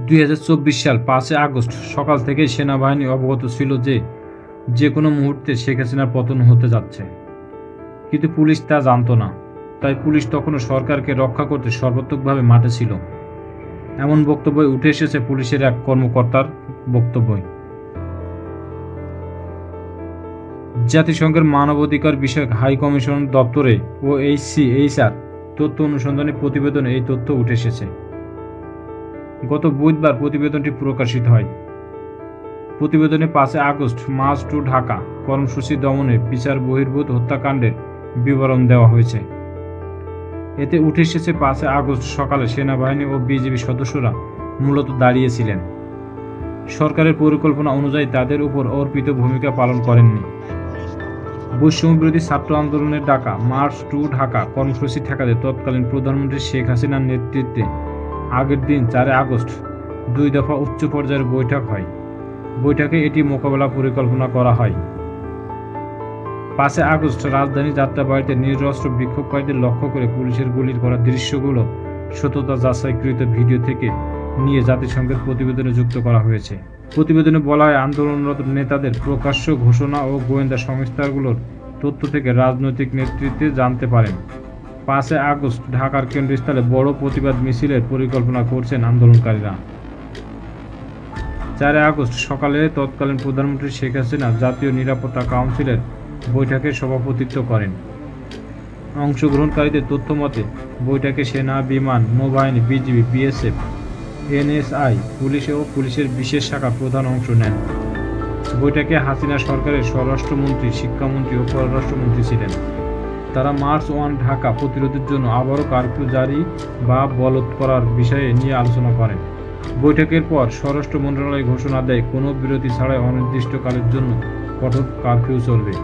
2024 সাল 5 আগস্ট সকাল থেকেই সেনাবাহিনী অবগত ছিল যে কোনো মুহূর্তে শেখ হাসিনার পতন হতে যাচ্ছে, কিন্তু পুলিশ তা জানত না। তাই পুলিশ তখনও সরকারকে রক্ষা করতে সর্বাত্মকভাবে মাঠে ছিল। এমন বক্তব্য উঠে এসেছে পুলিশের এক কর্মকর্তার বক্তব্যই। জাতিসংঘের মানবাধিকার বিষয়ক হাই কমিশন দপ্তরে OHCHR তথ্য অনুসন্ধানী প্রতিবেদনে এই তথ্য উঠে এসেছে। গত বুধবার প্রতিবেদনটি প্রকাশিত হয়। প্রতিবেদনে 5 আগস্ট মার্চ টু ঢাকা কর্মসূচি দমনে বিচার বহির্ভূত হত্যাকাণ্ডের বিবরণ দেওয়া হয়েছে। এতে উঠে এসেছে 5 আগস্ট সকালে সেনাবাহিনী ও বিজিবি সদস্যরা মূলত দাঁড়িয়েছিলেন। সরকারের পরিকল্পনা অনুযায়ী তাদের উপর অর্পিত ভূমিকা পালন করেননি। বৈষম্যবিরোধী ছাত্র আন্দোলনের ডাকা মার্চ টু ঢাকা কর্মসূচি ঠেকাতে তৎকালীন প্রধানমন্ত্রী শেখ হাসিনার নেতৃত্বে আগের দিন 4 আগস্ট 2 দফা উচ্চ পর্যায়ের বৈঠক হয়। বৈঠকে এটি মোকাবেলা পরিকল্পনা করা হয়। 5 আগস্ট রাজধানী যাত্রাবাড়ীতে নিরস্ত্র বিক্ষোভকারীদের লক্ষ্য করে পুলিশের গুলির করা দৃশ্যগুলো সত্যতা যাচাইকৃত ভিডিও থেকে নিয়ে জাতিসংঘের প্রতিবেদনে যুক্ত করা হয়েছে। প্রতিবেদনে বলা হয়, আন্দোলনরত নেতাদের প্রকাশ্য ঘোষণা ও গোয়েন্দা সংস্থাগুলোর তথ্য থেকে রাজনৈতিক নেতৃত্বে জানতে পারেন 5 আগস্ট ঢাকার কেন্দ্রস্থলে বড় প্রতিবাদ মিছিলের পরিকল্পনা করছেন আন্দোলনকারীরা। 4 আগস্ট সকালে তৎকালীন প্রধানমন্ত্রী শেখ হাসিনা জাতীয় নিরাপত্তা কাউন্সিলের বৈঠকে সভাপতিত্ব করেন। অংশগ্রহণকারীদের তথ্য মতে বৈঠকে সেনা, বিমান, নৌবাহিনী, বিজিবি, বিএসএফ, NSI, পুলিশ ও পুলিশের বিশেষ শাখা প্রধান অংশ নেন। বৈঠকে হাসিনা সরকারের স্বরাষ্ট্রমন্ত্রী, শিক্ষামন্ত্রী ও পররাষ্ট্রমন্ত্রী ছিলেন। তারা মার্চ 1 ঢাকা প্রতিরোধের জন্য আবারও কারফিউ জারি বা বলবৎ করার বিষয়ে নিয়ে আলোচনা করেন। বৈঠকের পর স্বরাষ্ট্র মন্ত্রণালয় ঘোষণা দেয়, কোনো বিরতি ছাড়াই অনির্দিষ্টকালের জন্য কঠোর কারফিউ চলবে।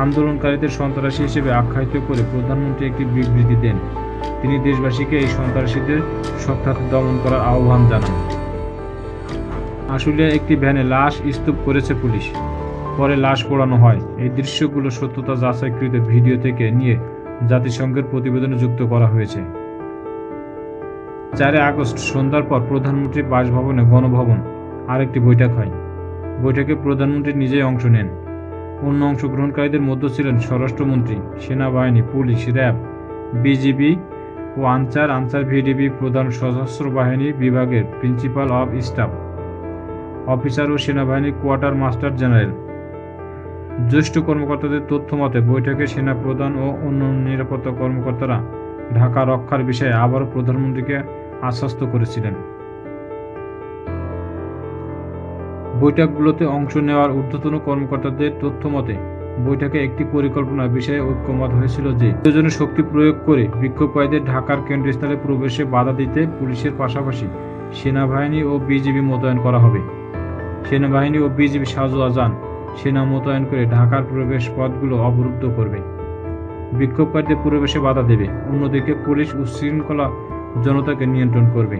আন্দোলনকারীদের সন্ত্রাসী হিসেবে আখ্যায়িত করে প্রধানমন্ত্রী একটি বিবৃতি দেন। তিনি দেশবাসীকে এই সন্ত্রাসীদের সৎ দমন করার আহ্বান জানান। আশুলিয়ায় একটি ভ্যানে লাশ স্তূপ করেছে পুলিশ, পরে লাশ পোড়ানো হয়। এই দৃশ্যগুলো সত্যতা যাচাইকৃত ভিডিও থেকে নিয়ে জাতিসংঘের প্রতিবেদনে যুক্ত করা হয়েছে। 4 আগস্ট সন্ধ্যার পর প্রধানমন্ত্রীর বাসভবনে গণভবন আরেকটি বৈঠক হয়। বৈঠকে প্রধানমন্ত্রী নিজেই অংশ নেন। অন্য অংশগ্রহণকারীদের মধ্যে ছিলেন স্বরাষ্ট্রমন্ত্রী, সেনাবাহিনী, পুলিশ, র্যাব, বিজিবি ও আনসার ভিডিপি প্রধান, সশস্ত্র বাহিনী বিভাগের প্রিন্সিপাল অব স্টাফ অফিসার ও সেনাবাহিনীর কোয়ার্টার মাস্টার জেনারেল। জ্যেষ্ঠ কর্মকর্তাদের তথ্য মতে বৈঠকে সেনা প্রধান ও অন্য নিরাপত্তা কর্মকর্তারা ঢাকা রক্ষার বিষয়ে আবারও প্রধানমন্ত্রীকে আশ্বস্ত করেছিলেন। বৈঠকগুলোতে অংশ নেওয়ার ঊর্ধ্বতন কর্মকর্তাদের তথ্য মতে বৈঠকে একটি পরিকল্পনার বিষয়ে ঐক্যমত হয়েছিল যে প্রয়োজনে শক্তি প্রয়োগ করে বিক্ষোভকারীদের ঢাকার কেন্দ্রস্থলে প্রবেশে বাধা দিতে পুলিশের পাশাপাশি সেনাবাহিনী ও বিজিবি মোতায়েন করা হবে। সেনাবাহিনী ও বিজিবি সাজোয়াজান সেনা মোতায়েন করে ঢাকার প্রবেশ পথগুলো অবরুদ্ধ করবে, বিক্ষোভকারীদের প্রবেশে বাধা দেবে। অন্যদিকে পুলিশ উচ্ছৃঙ্খলা জনতাকে নিয়ন্ত্রণ করবে।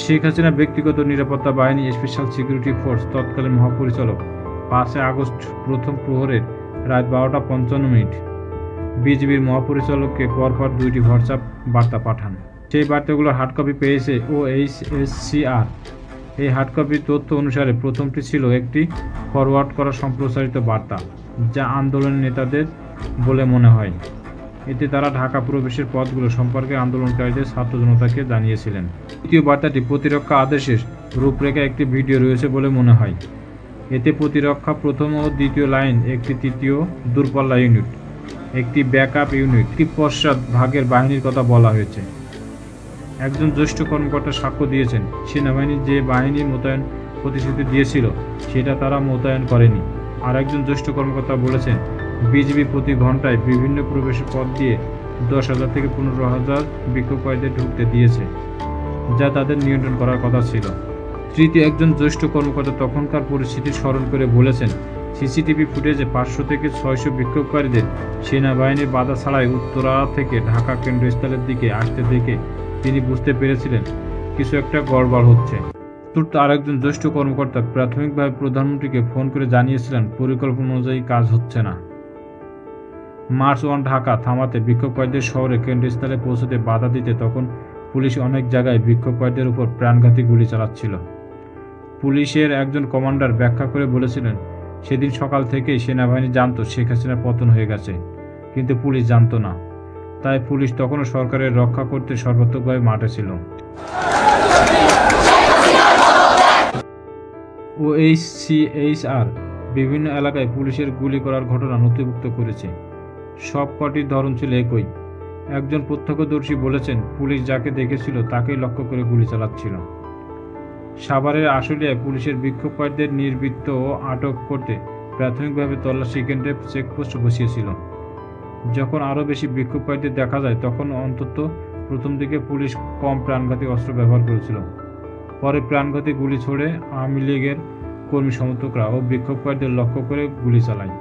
শেখ হাসিনা ব্যক্তিগত নিরাপত্তা বাহিনী স্পেশাল সিকিউরিটি ফোর্স তৎকালীন মহাপরিচালক 5 আগস্ট প্রথম প্রহরের রাত 12:55 বিজিবির মহাপরিচালককে পরপর 2টি হোয়াটসঅ্যাপ বার্তা পাঠান। সেই বার্তাগুলোর হার্ডকপি পেয়েছে OHCHR। এই হার্ডকপির তথ্য অনুসারে প্রথমটি ছিল একটি ফরওয়ার্ড করা সম্প্রচারিত বার্তা, যা আন্দোলনের নেতাদের বলে মনে হয়। এতে তারা ঢাকা প্রবেশের পথগুলো সম্পর্কে আন্দোলনকারীদের ছাত্র জনতাকে জানিয়েছিলেন। দ্বিতীয় বার্তাটি প্রতিরক্ষা আদেশের রূপরেখা একটি ভিডিও রয়েছে বলে মনে হয়। এতে প্রতিরক্ষা প্রথম ও দ্বিতীয় লাইন, একটি তৃতীয় দূরপাল্লা ইউনিট, একটি ব্যাকআপ ইউনিট, একটি পশ্চাৎ ভাগের বাহিনীর কথা বলা হয়েছে। একজন জ্যেষ্ঠ কর্মকর্তা সাক্ষ্য দিয়েছেন, সেনাবাহিনী যে বাহিনী মোতায়েন প্রতিশ্রুতি দিয়েছিল সেটা তারা মোতায়েন করেনি। আর একজন জ্যেষ্ঠ কর্মকর্তা বলেছেন, বিজিবি প্রতি ঘন্টায় বিভিন্ন প্রবেশের পথ দিয়ে 10,000 থেকে 15,000 বিক্ষোভকারীদের ঢুকতে দিয়েছে, যা তাদের নিয়ন্ত্রণ করার কথা ছিল। তৃতীয় একজন জ্যেষ্ঠ কর্মকর্তা তখনকার পরিস্থিতি স্মরণ করে বলেছেন, সিসিটিভি ফুটেজে 500 থেকে 600 বিক্ষোভকারীদের সেনাবাহিনীর বাধা ছাড়াই উত্তরা থেকে ঢাকা কেন্দ্রস্থলের দিকে আসতে দেখে তিনি বুঝতে পেরেছিলেন কিছু একটা গড়বড় হচ্ছে। চতুর্থ আরেকজন জ্যেষ্ঠ কর্মকর্তা প্রাথমিকভাবে প্রধানমন্ত্রীকে ফোন করে জানিয়েছিলেন পরিকল্পনা অনুযায়ী কাজ হচ্ছে না। মার্চ 1 ঢাকা থামাতে বিক্ষোভকারীদের শহরে কেন্দ্রস্থলে পৌঁছতে বাধা দিতে তখন পুলিশ অনেক জায়গায় বিক্ষোভকারীদের উপর প্রাণঘাতী গুলি চালাচ্ছিল। পুলিশের একজন কমান্ডার ব্যাখ্যা করে বলেছিলেন, সেদিন সকাল থেকেই সেনাবাহিনী জানত শেখ হাসিনার পতন হয়ে গেছে, কিন্তু পুলিশ জানত না। তাই পুলিশ তখনও সরকারের রক্ষা করতে সর্বাত্মকভাবে মাঠে ছিল। OHCHR বিভিন্ন এলাকায় পুলিশের গুলি করার ঘটনা নথিভুক্ত করেছে। সব কটির ধরন ছিল একই। একজন প্রত্যক্ষদর্শী বলেছেন, পুলিশ যাকে দেখেছিল তাকেই লক্ষ্য করে গুলি চালাচ্ছিল। সাভারের আশুলিয়ায় পুলিশের বিক্ষোভকারীদের নির্বৃত্ত ও আটক করতে প্রাথমিকভাবে তল্লাশি কেন্দ্রে চেকপোস্ট বসিয়েছিল। যখন আরও বেশি বিক্ষোভকারীদের দেখা যায়, তখন অন্তত প্রথম দিকে পুলিশ কম প্রাণঘাতী অস্ত্র ব্যবহার করেছিল। পরে প্রাণঘাতী গুলি ছোড়ে আওয়ামী লীগের কর্মী সমর্থকরা ও বিক্ষোভকারীদের লক্ষ্য করে গুলি চালায়।